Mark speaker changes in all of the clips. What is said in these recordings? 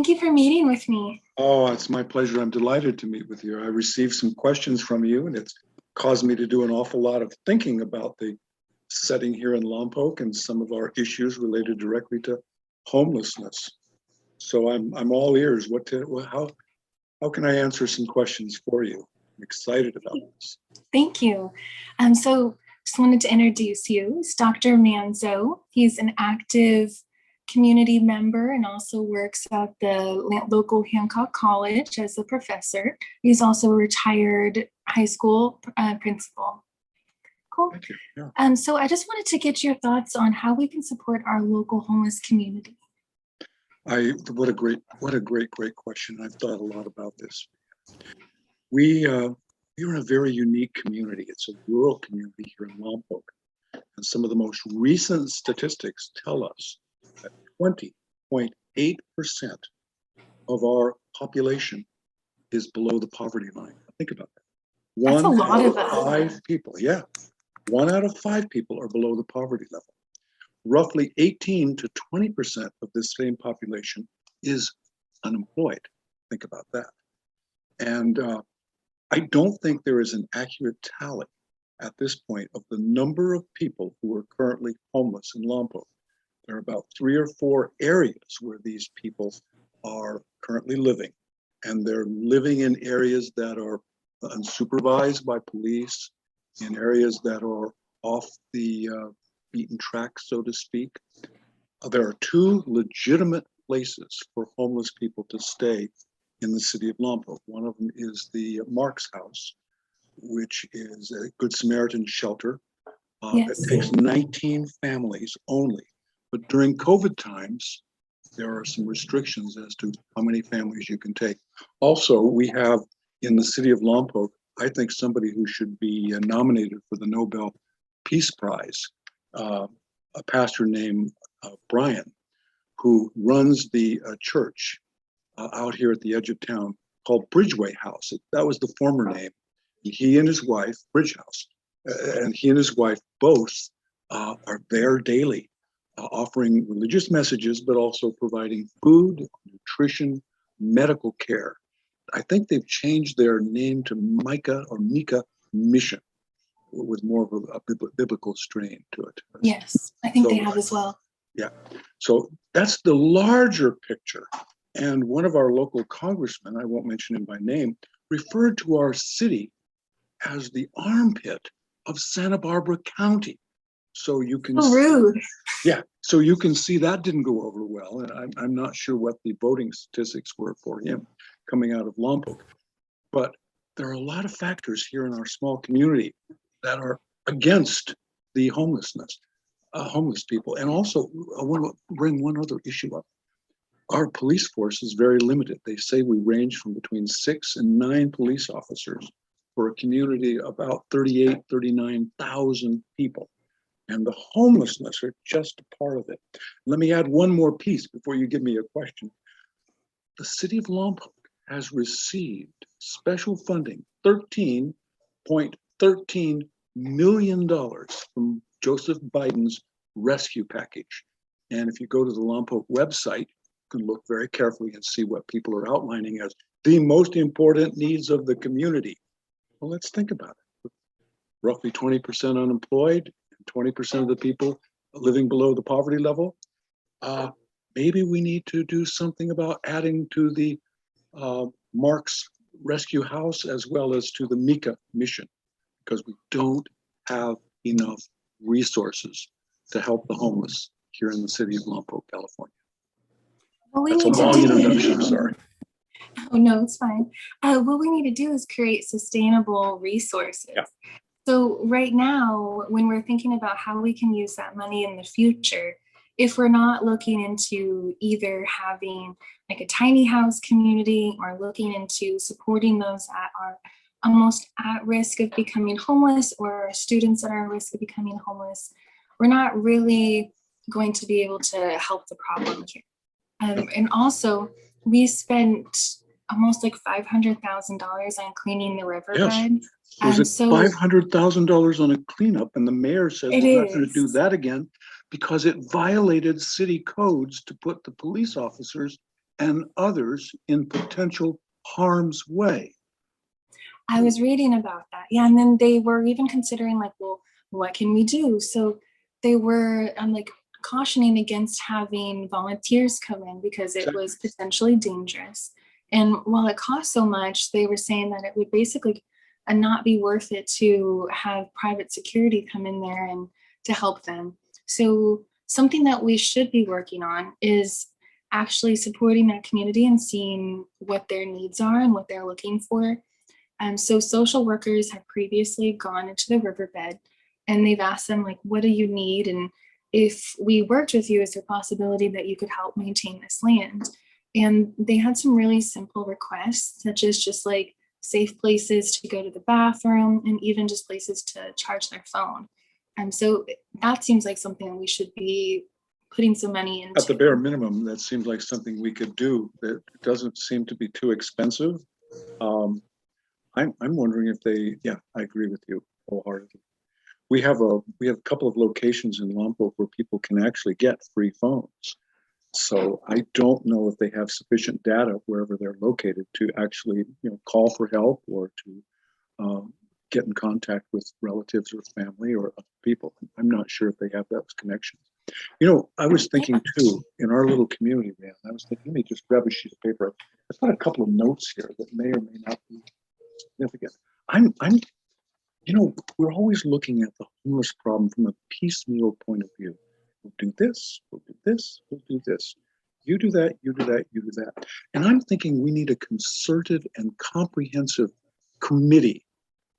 Speaker 1: Thank you for meeting with me.
Speaker 2: Oh, it's my pleasure. I'm delighted to meet with you. I received some questions from you, and it's caused me to do an awful lot of thinking about the setting here in Lompoc and some of our issues related directly to homelessness. So I'm all ears. How can I answer some questions for you? I'm excited about this.
Speaker 1: Thank you. So just wanted to introduce you. It's Dr. Manzo. He's an active community member and also works at the local Hancock College as a professor. He's also a retired high school principal. Cool.
Speaker 2: Thank you. Yeah.
Speaker 1: So I just wanted to get your thoughts on how we can support our local homeless community.
Speaker 2: What a great question. I've thought a lot about this. We're in a very unique community. It's a rural community here in Lompoc. And some of the most recent statistics tell us that 20.8% of our population is below the poverty line. Think about that.
Speaker 1: That's a lot of us.
Speaker 2: 5 people, yeah. 1 out of 5 people are below the poverty level. Roughly 18 to 20% of this same population is unemployed. Think about that. And I don't think there is an accurate tally at this point of the number of people who are currently homeless in Lompoc. There are about 3 or 4 areas where these people are currently living, and they're living in areas that are unsupervised by police, in areas that are off the beaten track, so to speak. There are 2 legitimate places for homeless people to stay in the city of Lompoc. One of them is the Mark's House, which is a Good Samaritan shelter.
Speaker 1: Yes.
Speaker 2: It takes 19 families only. But during COVID times, there are some restrictions as to how many families you can take. Also, we have in the city of Lompoc, I think somebody who should be nominated for the Nobel Peace Prize, a pastor named Brian, who runs the church out here at the edge of town called Bridgeway House. That was the former name. He and his wife, Bridge House, and he and his wife both are there daily, offering religious messages, but also providing food, nutrition, medical care. I think they've changed their name to Micah Mission, with more of a biblical strain to it.
Speaker 1: Yes, I think they have as well.
Speaker 2: Yeah, so that's the larger picture. And one of our local congressmen, I won't mention him by name, referred to our city as the armpit of Santa Barbara County. So you can
Speaker 1: rude.
Speaker 2: Yeah, so you can see that didn't go over well. And I'm not sure what the voting statistics were for him coming out of Lompoc. But there are a lot of factors here in our small community that are against the homeless people. And also, I want to bring one other issue up. Our police force is very limited. They say we range from between 6 and 9 police officers for a community of about 39,000 people. And the homelessness are just a part of it. Let me add one more piece before you give me a question. The city of Lompoc has received special funding, $13.13 million from Joseph Biden's rescue package. And if you go to the Lompoc website, you can look very carefully and see what people are outlining as the most important needs of the community. Well, let's think about it. Roughly 20% unemployed, 20% of the people living below the poverty level. Maybe we need to do something about adding to the Mark's Rescue House as well as to the Micah Mission, because we don't have enough resources to help the homeless here in the city of Lompoc, California. That's a long introduction, sorry.
Speaker 1: Oh, no, it's fine. What we need to do is create sustainable resources.
Speaker 2: Yeah.
Speaker 1: So right now, when we're thinking about how we can use that money in the future, if we're not looking into either having like a tiny house community or looking into supporting those that are almost at risk of becoming homeless or students that are at risk of becoming homeless, we're not really going to be able to help the problem here. And also, we spent almost like $500,000 on cleaning the riverbed.
Speaker 2: Yes. Was it $500,000 on a cleanup? And the mayor said we're not going to do that again because it violated city codes to put the police officers and others in potential harm's way.
Speaker 1: I was reading about that. Yeah. And then they were even considering, like, well, what can we do? So they were like cautioning against having volunteers come in because it was potentially dangerous. And while it cost so much, they were saying that it would basically not be worth it to have private security come in there and to help them. So something that we should be working on is actually supporting that community and seeing what their needs are and what they're looking for. So social workers have previously gone into the riverbed and they've asked them, like, what do you need? And if we worked with you, is there a possibility that you could help maintain this land? And they had some really simple requests, such as just like safe places to go to the bathroom and even just places to charge their phone. So that seems like something we should be putting some money into.
Speaker 2: At the bare minimum, that seems like something we could do. That doesn't seem to be too expensive. I'm wondering if they, yeah, I agree with you wholeheartedly. We have a couple of locations in Lompoc where people can actually get free phones. So I don't know if they have sufficient data wherever they're located to actually, call for help or to get in contact with relatives or family or other people. I'm not sure if they have those connections. I was thinking too, in our little community, man, I was thinking, let me just grab a sheet of paper. I put a couple of notes here that may or may not be significant. We're always looking at the homeless problem from a piecemeal point of view. We'll do this, we'll do this, we'll do this. You do that, you do that, you do that. And I'm thinking we need a concerted and comprehensive committee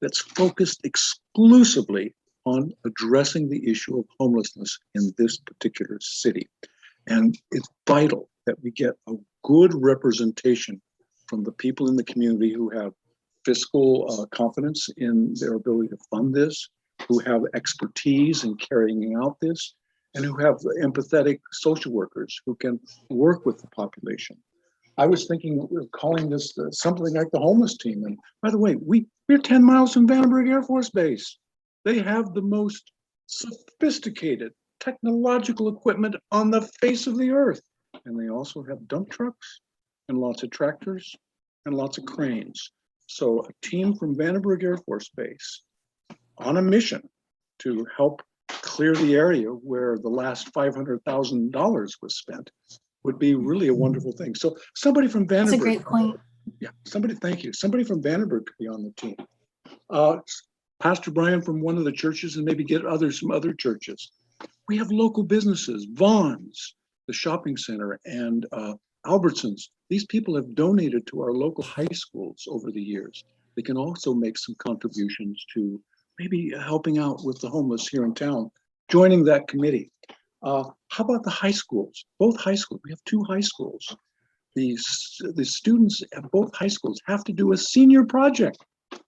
Speaker 2: that's focused exclusively on addressing the issue of homelessness in this particular city. And it's vital that we get a good representation from the people in the community who have fiscal confidence in their ability to fund this, who have expertise in carrying out this, and who have empathetic social workers who can work with the population. I was thinking of calling this something like the homeless team. And by the way, we're 10 miles from Vandenberg Air Force Base. They have the most sophisticated technological equipment on the face of the earth. And they also have dump trucks and lots of tractors and lots of cranes. So a team from Vandenberg Air Force Base on a mission to help clear the area where the last $500,000 was spent would be really a wonderful thing. So somebody from Vandenberg.
Speaker 1: That's a great point.
Speaker 2: Yeah, thank you. Somebody from Vandenberg could be on the team. Pastor Brian from one of the churches and maybe get others from other churches. We have local businesses, Vaughn's, the shopping center, and Albertsons. These people have donated to our local high schools over the years. They can also make some contributions to maybe helping out with the homeless here in town, joining that committee. How about the high schools? Both high schools, we have two high schools. The students at both high schools have to do a senior project.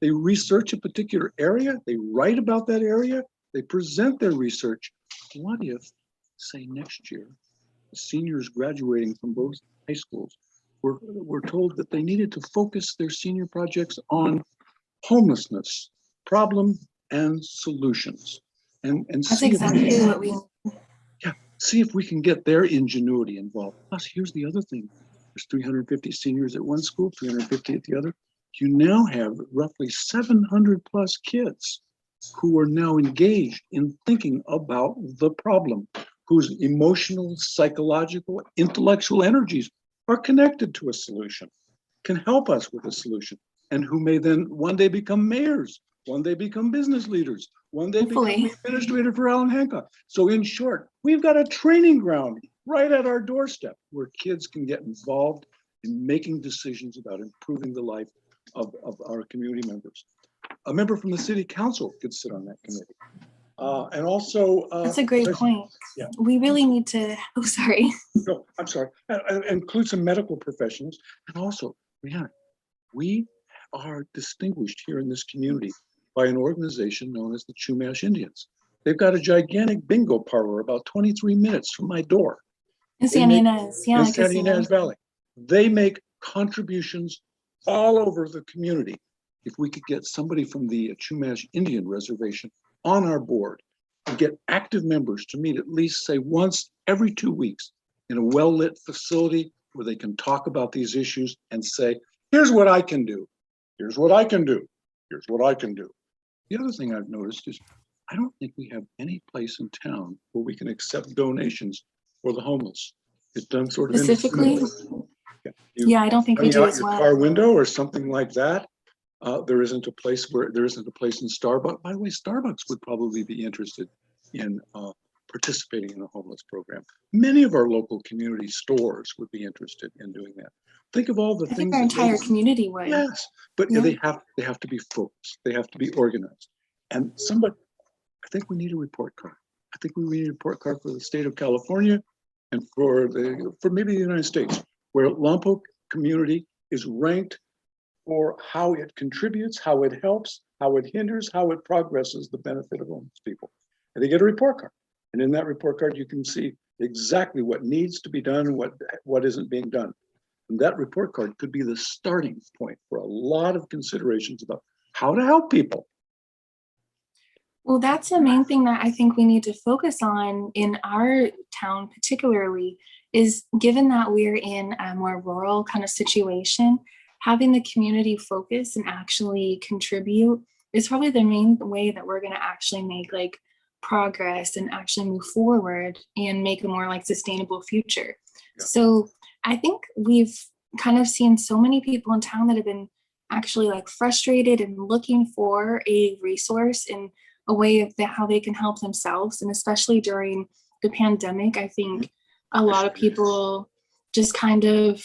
Speaker 2: They research a particular area, they write about that area, they present their research. What if, say next year, the seniors graduating from both high schools were told that they needed to focus their senior projects on homelessness, problem and solutions. And
Speaker 1: That's
Speaker 2: see
Speaker 1: exactly what we
Speaker 2: see if we can get their ingenuity involved. Plus, here's the other thing. There's 350 seniors at one school, 350 at the other. You now have roughly 700 plus kids who are now engaged in thinking about the problem, whose emotional, psychological, intellectual energies are connected to a solution, can help us with a solution, and who may then one day become mayors, one day become business leaders, one day become the administrator for Allen Hancock. So in short, we've got a training ground right at our doorstep where kids can get involved in making decisions about improving the life of our community members. A member from the city council could sit on that committee. And also—
Speaker 1: that's a great point.
Speaker 2: Yeah.
Speaker 1: We really need to, oh, sorry.
Speaker 2: No, I'm sorry. Include some medical professionals. And also, Rihanna, we are distinguished here in this community by an organization known as the Chumash Indians. They've got a gigantic bingo parlor about 23 minutes from my door.
Speaker 1: In Santa Ynez, yeah.
Speaker 2: In Santa Ynez Valley. They make contributions all over the community. If we could get somebody from the Chumash Indian Reservation on our board and get active members to meet at least, say, once every 2 weeks in a well-lit facility where they can talk about these issues and say, here's what I can do. Here's what I can do. Here's what I can do. The other thing I've noticed is I don't think we have any place in town where we can accept donations for the homeless. It's done sort of
Speaker 1: Specifically,
Speaker 2: yeah,
Speaker 1: yeah, I don't think we
Speaker 2: hanging
Speaker 1: do
Speaker 2: out
Speaker 1: as
Speaker 2: your
Speaker 1: well.
Speaker 2: car window or something like that. There isn't a place in Starbucks. By the way, Starbucks would probably be interested in participating in a homeless program. Many of our local community stores would be interested in doing that. Think of all the
Speaker 1: I think
Speaker 2: things
Speaker 1: our
Speaker 2: that
Speaker 1: entire community would.
Speaker 2: yes, but
Speaker 1: Yeah.
Speaker 2: they have to be focused. They have to be organized. And I think we need a report card. I think we need a report card for the state of California and for maybe the United States, where Lompoc community is ranked for how it contributes, how it helps, how it hinders, how it progresses the benefit of homeless people. And they get a report card. And in that report card, you can see exactly what needs to be done and what isn't being done. And that report card could be the starting point for a lot of considerations about how to help people.
Speaker 1: Well, that's the main thing that I think we need to focus on in our town, particularly, is given that we're in a more rural kind of situation, having the community focus and actually contribute is probably the main way that we're going to actually make like progress and actually move forward and make a more like sustainable future.
Speaker 2: Yeah.
Speaker 1: So I think we've kind of seen so many people in town that have been actually like frustrated and looking for a resource and a way of how they can help themselves. And especially during the pandemic, I think a lot of people just kind of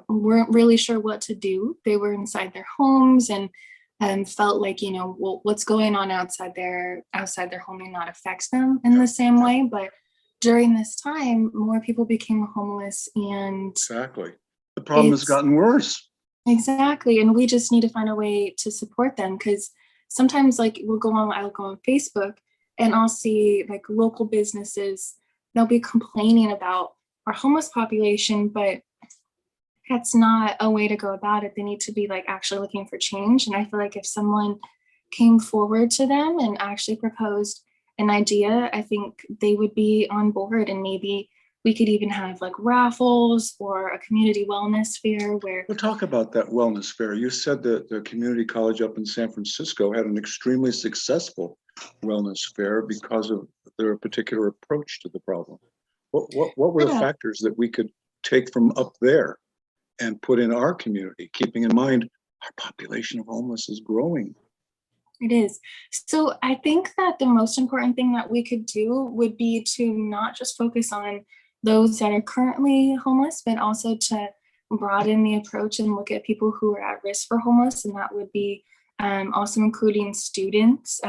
Speaker 1: weren't really sure what to do. They were inside their homes and felt like, you know, well, what's going on outside their home may not affect them in the same way. But during this time, more people became homeless, and
Speaker 2: exactly, the problem has gotten worse.
Speaker 1: Exactly, and we just need to find a way to support them, because sometimes like I'll go on Facebook and I'll see like local businesses, they'll be complaining about our homeless population, but that's not a way to go about it. They need to be like actually looking for change. And I feel like if someone came forward to them and actually proposed an idea, I think they would be on board, and maybe we could even have like raffles or a community wellness fair where.
Speaker 2: We'll talk about that wellness fair. You said that the community college up in San Francisco had an extremely successful wellness fair because of their particular approach to the problem. What were the factors that we could take from up there and put in our community, keeping in mind our population of homeless is growing?
Speaker 1: It is. So I think that the most important thing that we could do would be to not just focus on those that are currently homeless, but also to broaden the approach and look at people who are at risk for homeless. And that would be also including students.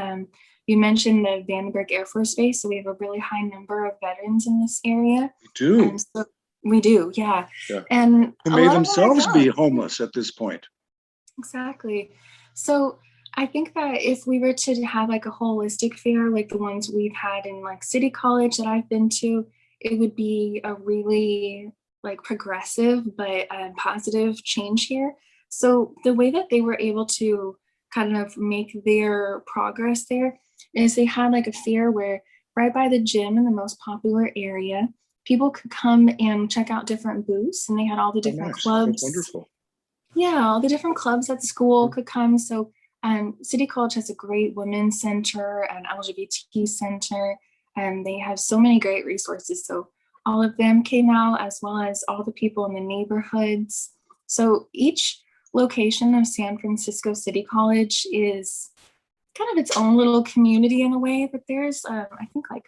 Speaker 1: You mentioned the Vandenberg Air Force Base, so we have a really high number of veterans in this area.
Speaker 2: We do.
Speaker 1: So we do, yeah.
Speaker 2: Yeah.
Speaker 1: And
Speaker 2: who may themselves be homeless at this point.
Speaker 1: Exactly. So I think that if we were to have like a holistic fair, like the ones we've had in like City College that I've been to, it would be a really like progressive but positive change here. So the way that they were able to kind of make their progress there is they had like a fair where right by the gym in the most popular area, people could come and check out different booths, and they had all the different clubs.
Speaker 2: That's wonderful.
Speaker 1: Yeah, all the different clubs at school could come. So City College has a great women's center, an LGBT center, and they have so many great resources. So all of them came out, as well as all the people in the neighborhoods. So each location of San Francisco City College is kind of its own little community in a way, but there's, I think, like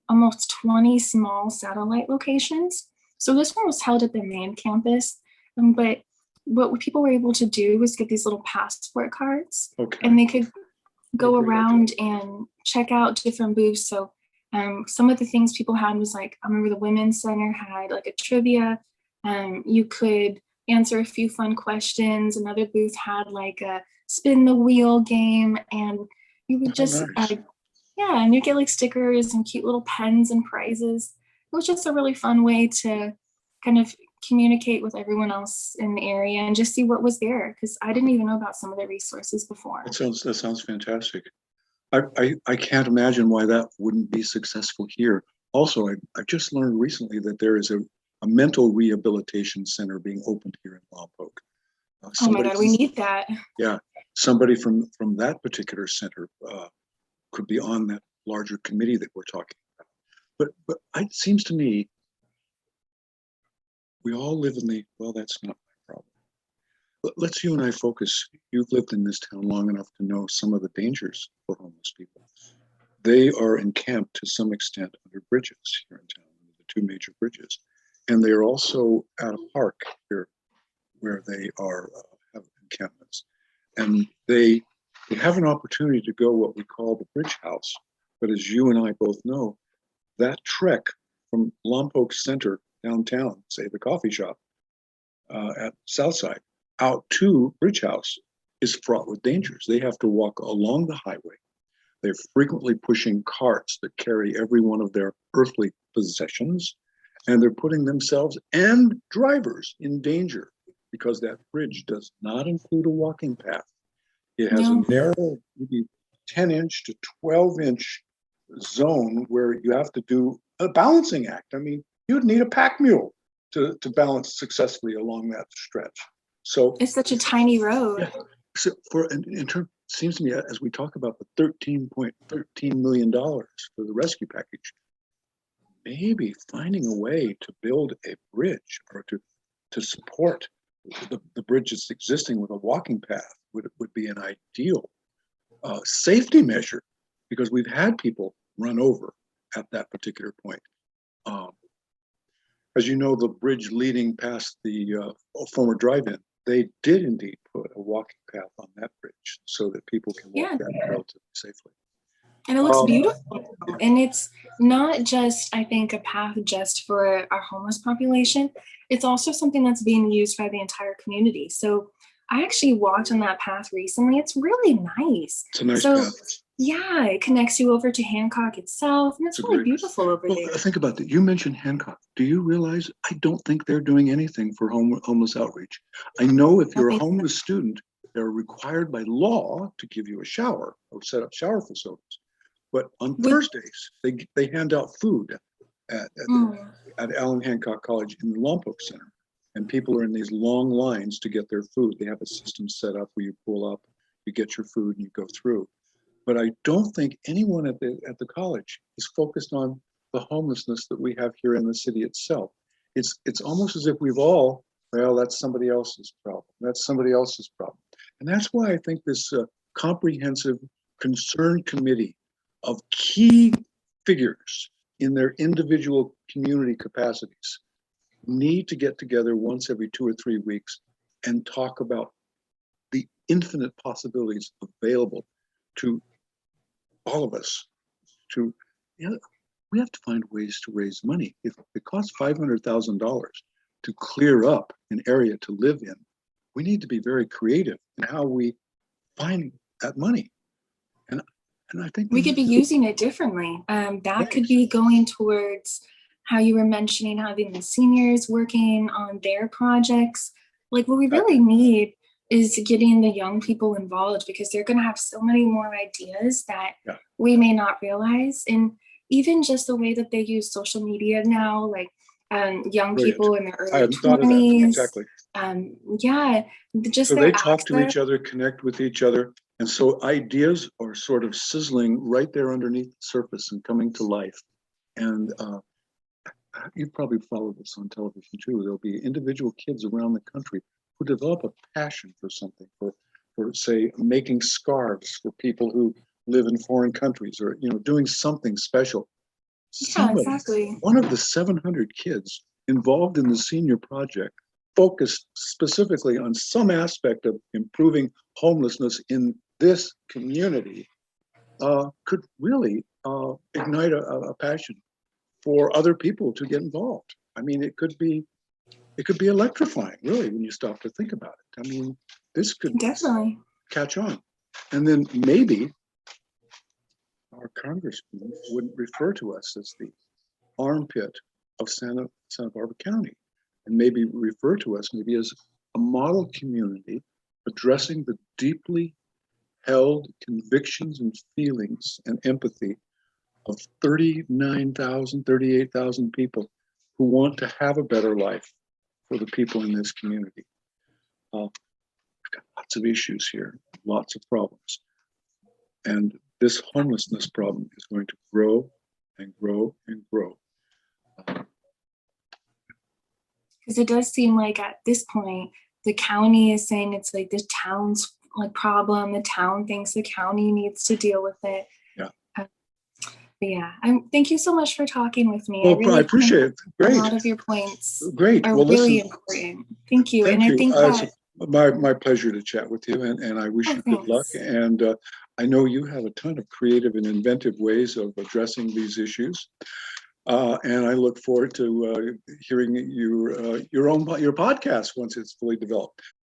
Speaker 1: almost 20 small satellite locations. So this one was held at the main campus, but what people were able to do was get these little passport cards, and they could go around and check out different booths. So some of the things people had was like, I remember the Women's Center had like a trivia. You could answer a few fun questions. Another booth had like a spin the wheel game, and you would just, and you get like stickers and cute little pens and prizes. It was just a really fun way to kind of communicate with everyone else in the area and just see what was there, because I didn't even know about some of the resources before.
Speaker 2: That sounds fantastic. I can't imagine why that wouldn't be successful here. Also, I just learned recently that there is a a mental rehabilitation center being opened here in Lompoc.
Speaker 1: Oh my God, we need that.
Speaker 2: Yeah, somebody from that particular center could be on that larger committee that we're talking about. But it seems to me we all live in the, well, that's not my problem. Let's you and I focus. You've lived in this town long enough to know some of the dangers for homeless people. They are encamped to some extent under bridges here in town, the two major bridges. And they are also at a park here where they are have encampments. And they have an opportunity to go what we call the bridge house. But as you and I both know, that trek from Lompoc Center downtown, say the coffee shop at Southside, out to Bridge House is fraught with dangers. They have to walk along the highway. They're frequently pushing carts that carry every one of their earthly possessions, and they're putting themselves and drivers in danger because that bridge does not include a walking path. It has a narrow, maybe 10-inch to 12-inch zone where you have to do a balancing act. I mean, you'd need a pack mule to balance successfully along that stretch. So
Speaker 1: it's such a tiny road.
Speaker 2: Yeah. So in terms, seems to me as we talk about the $13.13 million for the rescue package, maybe finding a way to build a bridge or to support the bridge that's existing with a walking path would be an ideal safety measure, because we've had people run over at that particular point. As you know, the bridge leading past the former drive-in, they did indeed put a walking path on that bridge so that people can walk that relatively safely.
Speaker 1: And it looks beautiful. Yeah. And it's not just, I think, a path just for our homeless population. It's also something that's being used by the entire community. So I actually walked on that path recently. It's really nice.
Speaker 2: It's a nice path.
Speaker 1: Yeah, it connects you over to Hancock itself, and it's really beautiful over there.
Speaker 2: Think about that. You mentioned Hancock. Do you realize I don't think they're doing anything for homeless outreach? I know if you're a homeless student, they're required by law to give you a shower or set up shower facilities. But on Thursdays, they hand out food at Allen Hancock College in the Lompoc Center. And people are in these long lines to get their food. They have a system set up where you pull up, you get your food, and you go through. But I don't think anyone at the college is focused on the homelessness that we have here in the city itself. It's almost as if we've all, well, that's somebody else's problem. That's somebody else's problem. And that's why I think this comprehensive concerned committee of key figures in their individual community capacities need to get together once every 2 or 3 weeks and talk about the infinite possibilities available to all of us. We have to find ways to raise money. If it costs $500,000 to clear up an area to live in, we need to be very creative in how we find that money. And I think
Speaker 1: we could be using it differently. That could be going towards how you were mentioning having the seniors working on their projects. Like what we really need is getting the young people involved, because they're going to have so many more ideas that we may not realize. And even just the way that they use social media now, like young people in their early 20s.
Speaker 2: Exactly.
Speaker 1: Just
Speaker 2: so they talk to each other, connect with each other. And so ideas are sort of sizzling right there underneath the surface and coming to life. And you've probably followed this on television too. There'll be individual kids around the country who develop a passion for something, for say, making scarves for people who live in foreign countries, or doing something special. One of the 700 kids involved in the senior project focused specifically on some aspect of improving homelessness in this community, could really ignite a passion for other people to get involved. I mean, it could be electrifying, really, when you stop to think about it. I mean, this could definitely catch on. And then maybe our congressman wouldn't refer to us as the armpit of Santa Barbara County, and maybe refer to us maybe as a model community addressing the deeply held convictions and feelings and empathy of 38,000 people who want to have a better life for the people in this community. We've got lots of issues here, lots of problems. And this homelessness problem is going to grow and grow and grow.
Speaker 1: Because it does seem like at this point, the county is saying it's like the town's like problem. The town thinks the county needs to deal with it.
Speaker 2: Yeah.
Speaker 1: But yeah, thank you so much for talking with me.
Speaker 2: Well,
Speaker 1: I really
Speaker 2: I appreciate it. Great.
Speaker 1: A lot of your points
Speaker 2: Great.
Speaker 1: are
Speaker 2: Well,
Speaker 1: really
Speaker 2: listen,
Speaker 1: important. Thank you.
Speaker 2: thank
Speaker 1: And I
Speaker 2: you.
Speaker 1: think
Speaker 2: It's
Speaker 1: that,
Speaker 2: my pleasure to chat with you, and I wish you good luck.
Speaker 1: thanks.
Speaker 2: And I know you have a ton of creative and inventive ways of addressing these issues. And I look forward to hearing your podcast once it's fully developed.